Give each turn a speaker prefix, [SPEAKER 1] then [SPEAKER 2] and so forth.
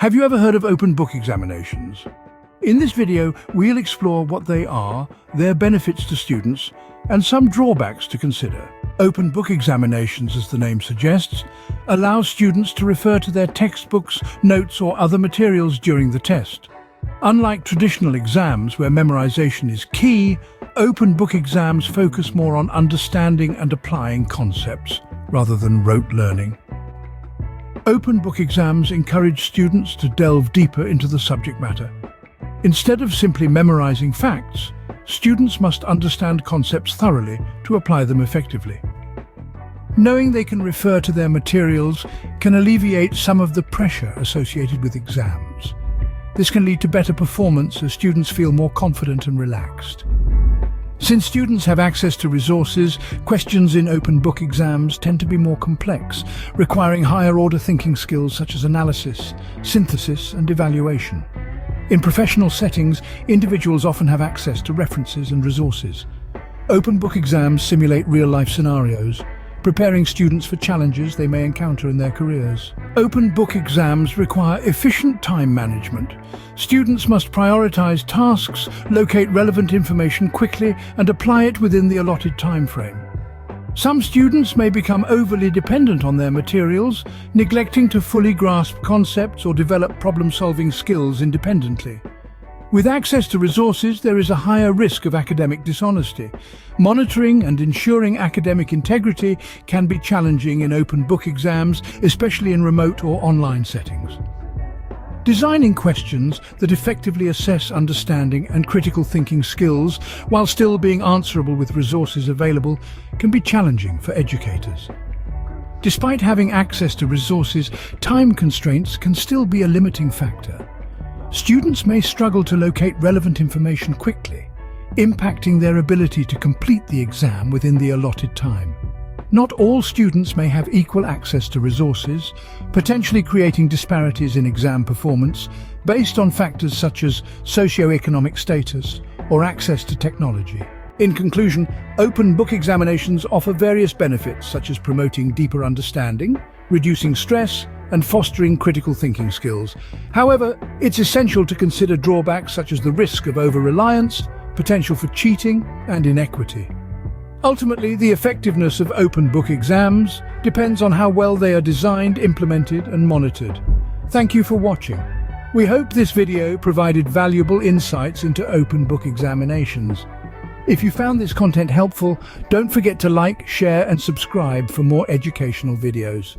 [SPEAKER 1] Have you ever heard of open book examinations? In this video, we'll explore what they are, their benefits to students, and some drawbacks to consider. Open book examinations, as the name suggests, allow students to refer to their textbooks, notes, or other materials during the test. Unlike traditional exams where memorization is key, open book exams focus more on understanding and applying concepts, rather than rote learning. Open book exams encourage students to delve deeper into the subject matter. Instead of simply memorizing facts, students must understand concepts thoroughly to apply them effectively. Knowing they can refer to their materials can alleviate some of the pressure associated with exams. This can lead to better performance as students feel more confident and relaxed. Since students have access to resources, questions in open book exams tend to be more complex, requiring higher-order thinking skills such as analysis, synthesis, and evaluation. In professional settings, individuals often have access to references and resources. Open book exams simulate real-life scenarios, preparing students for challenges they may encounter in their careers. Open book exams require efficient time management. Students must prioritize tasks, locate relevant information quickly, and apply it within the allotted time frame. Some students may become overly dependent on their materials, neglecting to fully grasp concepts or develop problem-solving skills independently. With access to resources, there is a higher risk of academic dishonesty. Monitoring and ensuring academic integrity can be challenging in open book exams, especially in remote or online settings. Designing questions that effectively assess understanding and critical thinking skills while still being answerable with resources available can be challenging for educators. Despite having access to resources, time constraints can still be a limiting factor. Students may struggle to locate relevant information quickly, impacting their ability to complete the exam within the allotted time. Not all students may have equal access to resources, potentially creating disparities in exam performance based on factors such as socioeconomic status or access to technology. In conclusion, open book examinations offer various benefits such as promoting deeper understanding, reducing stress, and fostering critical thinking skills. However, it's essential to consider drawbacks such as the risk of over-reliance, potential for cheating, and inequity. Ultimately, the effectiveness of open book exams depends on how well they are designed, implemented, and monitored. Thank you for watching. We hope this video provided valuable insights into open book examinations. If you found this content helpful, don't forget to like, share, and subscribe for more educational videos.